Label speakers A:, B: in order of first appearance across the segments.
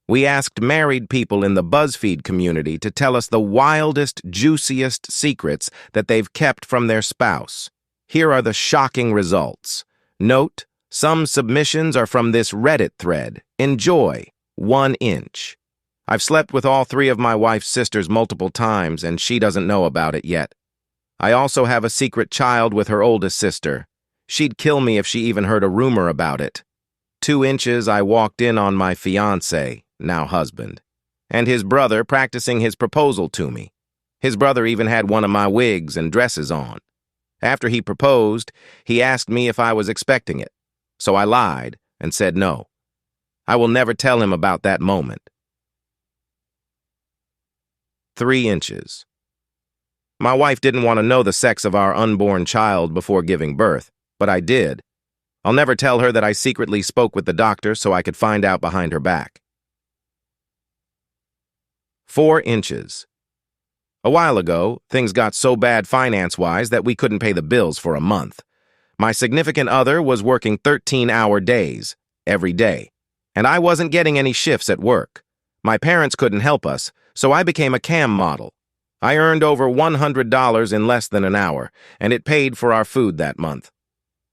A: We asked married people in the BuzzFeed community to tell us the wildest, juiciest secrets that they've kept from their spouse. Here are the shocking results. Note, some submissions are from this Reddit thread. Enjoy. 1 inch. I've slept with all 3 of my wife's sisters multiple times, and she doesn't know about it yet. I also have a secret child with her oldest sister. She'd kill me if she even heard a rumor about it. 2 inches I walked in on my fiancé, now husband, and his brother practicing his proposal to me. His brother even had one of my wigs and dresses on. After he proposed, he asked me if I was expecting it, so I lied and said no. I will never tell him about that moment. 3 inches. My wife didn't want to know the sex of our unborn child before giving birth, but I did. I'll never tell her that I secretly spoke with the doctor so I could find out behind her back. 4 inches. A while ago, things got so bad finance-wise that we couldn't pay the bills for a month. My significant other was working 13-hour days, every day, and I wasn't getting any shifts at work. My parents couldn't help us, so I became a cam model. I earned over $100 in less than an hour, and it paid for our food that month.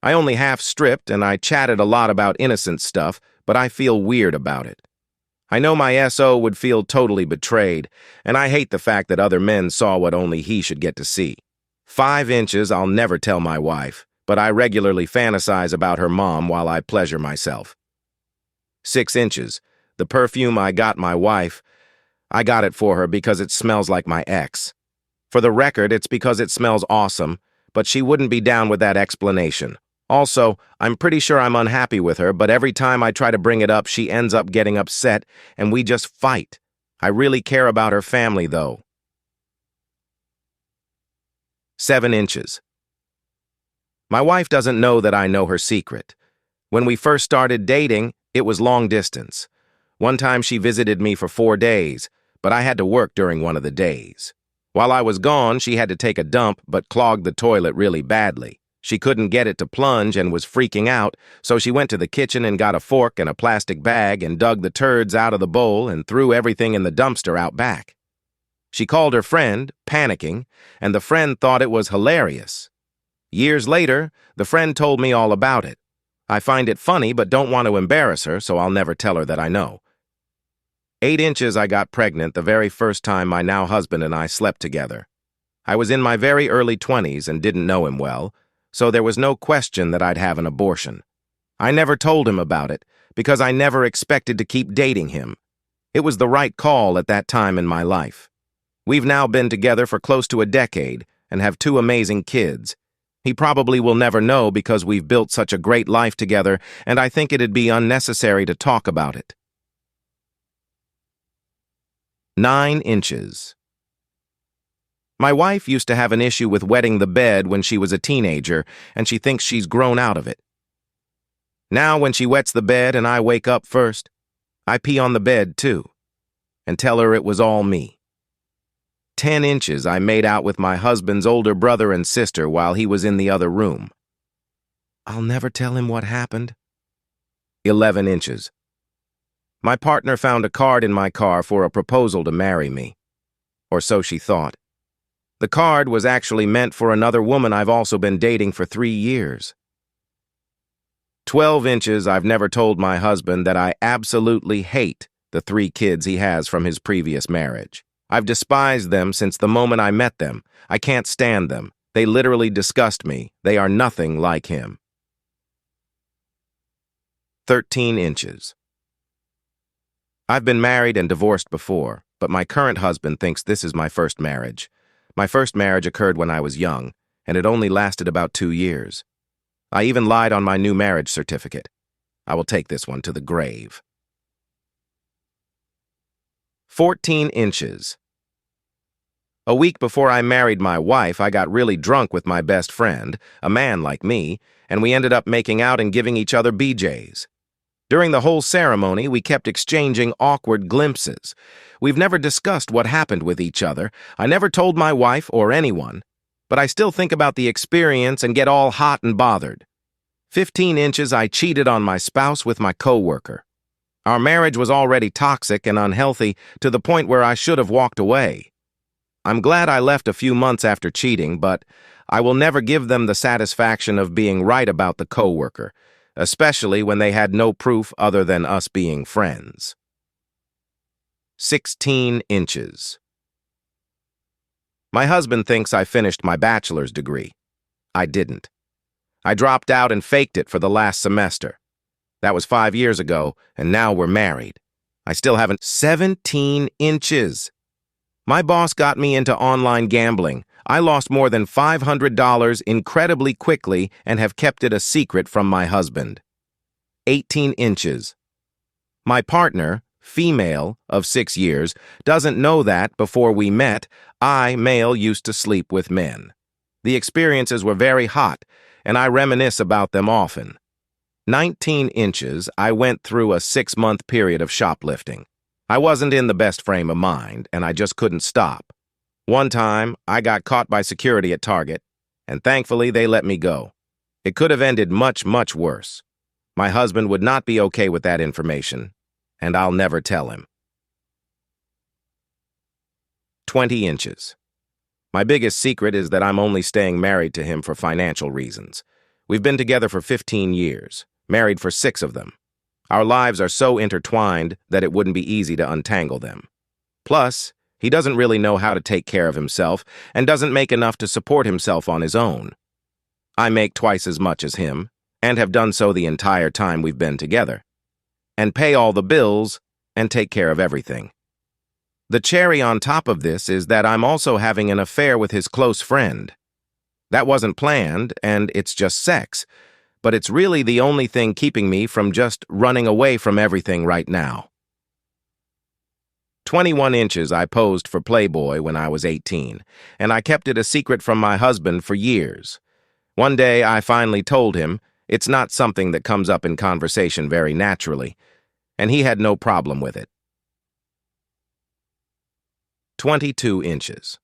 A: I only half-stripped, and I chatted a lot about innocent stuff, but I feel weird about it. I know my SO would feel totally betrayed, and I hate the fact that other men saw what only he should get to see. 5 inches I'll never tell my wife, but I regularly fantasize about her mom while I pleasure myself. 6 inches. The perfume I got my wife, I got it for her because it smells like my ex. For the record, it's because it smells awesome, but she wouldn't be down with that explanation. Also, I'm pretty sure I'm unhappy with her, but every time I try to bring it up, she ends up getting upset, and we just fight. I really care about her family, though. 7 inches. My wife doesn't know that I know her secret. When we first started dating, it was long distance. One time she visited me for 4 days, but I had to work during one of the days. While I was gone, she had to take a dump but clogged the toilet really badly. She couldn't get it to plunge and was freaking out, so she went to the kitchen and got a fork and a plastic bag and dug the turds out of the bowl and threw everything in the dumpster out back. She called her friend, panicking, and the friend thought it was hilarious. Years later, the friend told me all about it. I find it funny but don't want to embarrass her, so I'll never tell her that I know. 8 inches I got pregnant the very first time my now husband and I slept together. I was in my very early 20s and didn't know him well, so there was no question that I'd have an abortion. I never told him about it because I never expected to keep dating him. It was the right call at that time in my life. We've now been together for close to a decade and have 2 amazing kids. He probably will never know because we've built such a great life together, and I think it'd be unnecessary to talk about it. 9 inches. My wife used to have an issue with wetting the bed when she was a teenager, and she thinks she's grown out of it. Now when she wets the bed and I wake up first, I pee on the bed too, and tell her it was all me. 10 inches I made out with my husband's older brother and sister while he was in the other room. I'll never tell him what happened. 11 inches. My partner found a card in my car for a proposal to marry me. Or so she thought. The card was actually meant for another woman I've also been dating for 3 years. 12 inches I've never told my husband that I absolutely hate the 3 kids he has from his previous marriage. I've despised them since the moment I met them. I can't stand them. They literally disgust me. They are nothing like him. 13 inches. I've been married and divorced before, but my current husband thinks this is my first marriage. My first marriage occurred when I was young, and it only lasted about 2 years. I even lied on my new marriage certificate. I will take this one to the grave. 14 inches. A week before I married my wife, I got really drunk with my best friend, a man like me, and we ended up making out and giving each other BJs. During the whole ceremony, we kept exchanging awkward glimpses. We've never discussed what happened with each other. I never told my wife or anyone, but I still think about the experience and get all hot and bothered. 15 inches I cheated on my spouse with my coworker. Our marriage was already toxic and unhealthy to the point where I should have walked away. I'm glad I left a few months after cheating, but I will never give them the satisfaction of being right about the coworker, especially when they had no proof other than us being friends. 16 inches. My husband thinks I finished my bachelor's degree. I didn't. I dropped out and faked it for the last semester. That was 5 years ago, and now we're married. I still haven't. 17 inches. My boss got me into online gambling. I lost more than $500 incredibly quickly and have kept it a secret from my husband. 18 inches. My partner, female, of 6 years, doesn't know that before we met, I, male, used to sleep with men. The experiences were very hot, and I reminisce about them often. 19 inches, I went through a 6-month period of shoplifting. I wasn't in the best frame of mind, and I just couldn't stop. One time, I got caught by security at Target, and thankfully they let me go. It could have ended much, much worse. My husband would not be okay with that information, and I'll never tell him. 20 inches. My biggest secret is that I'm only staying married to him for financial reasons. We've been together for 15 years, married for 6 of them. Our lives are so intertwined that it wouldn't be easy to untangle them. Plus, he doesn't really know how to take care of himself and doesn't make enough to support himself on his own. I make twice as much as him, and have done so the entire time we've been together, and pay all the bills and take care of everything. The cherry on top of this is that I'm also having an affair with his close friend. That wasn't planned, and it's just sex, but it's really the only thing keeping me from just running away from everything right now. 21 inches I posed for Playboy when I was 18, and I kept it a secret from my husband for years. One day I finally told him it's not something that comes up in conversation very naturally, and he had no problem with it. 22 inches.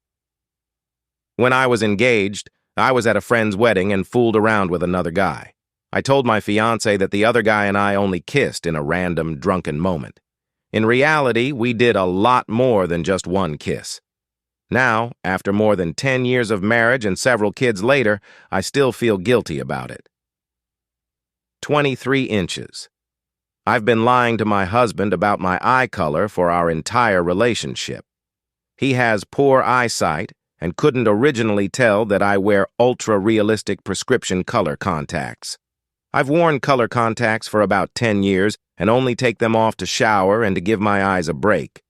A: When I was engaged, I was at a friend's wedding and fooled around with another guy. I told my fiancé that the other guy and I only kissed in a random, drunken moment. In reality, we did a lot more than just one kiss. Now, after more than 10 years of marriage and several kids later, I still feel guilty about it. 23 inches. I've been lying to my husband about my eye color for our entire relationship. He has poor eyesight and couldn't originally tell that I wear ultra-realistic prescription color contacts. I've worn color contacts for about 10 years and only take them off to shower and to give my eyes a break.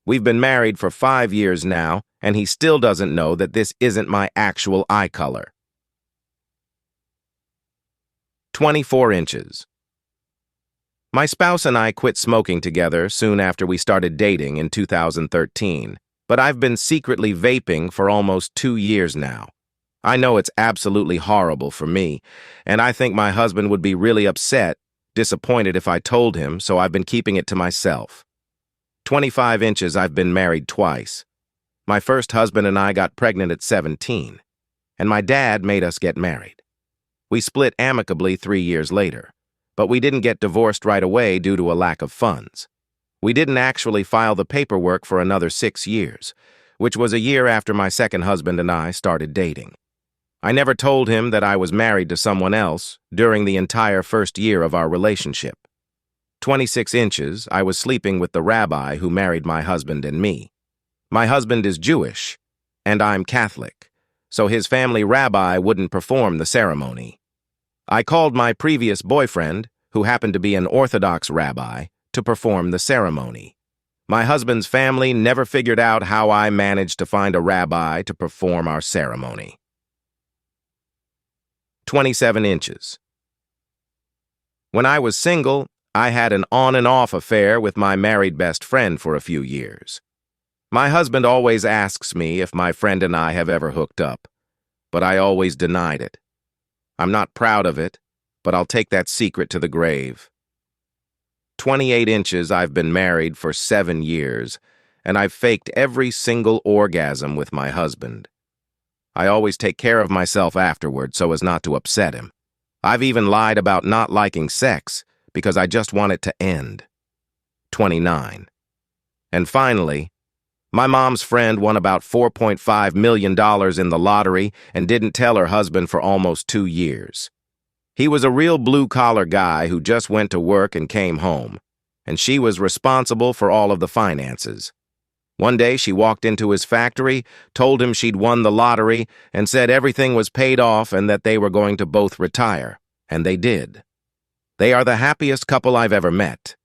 A: We've been married for 5 years now, and he still doesn't know that this isn't my actual eye color. 24 inches. My spouse and I quit smoking together soon after we started dating in 2013, but I've been secretly vaping for almost 2 years now. I know it's absolutely horrible for me, and I think my husband would be really upset, disappointed if I told him, so I've been keeping it to myself. 25 inches I've been married twice. My first husband and I got pregnant at 17, and my dad made us get married. We split amicably 3 years later, but we didn't get divorced right away due to a lack of funds. We didn't actually file the paperwork for another 6 years, which was a year after my second husband and I started dating. I never told him that I was married to someone else during the entire first year of our relationship. 26 inches, I was sleeping with the rabbi who married my husband and me. My husband is Jewish, and I'm Catholic, so his family rabbi wouldn't perform the ceremony. I called my previous boyfriend, who happened to be an Orthodox rabbi, to perform the ceremony. My husband's family never figured out how I managed to find a rabbi to perform our ceremony. 27 inches. When I was single, I had an on and off affair with my married best friend for a few years. My husband always asks me if my friend and I have ever hooked up, but I always denied it. I'm not proud of it, but I'll take that secret to the grave. 28 inches I've been married for 7 years, and I've faked every single orgasm with my husband. I always take care of myself afterward so as not to upset him. I've even lied about not liking sex because I just want it to end. 29. And finally, my mom's friend won about $4.5 million in the lottery and didn't tell her husband for almost 2 years. He was a real blue-collar guy who just went to work and came home, and she was responsible for all of the finances. One day she walked into his factory, told him she'd won the lottery, and said everything was paid off and that they were going to both retire. And they did. They are the happiest couple I've ever met.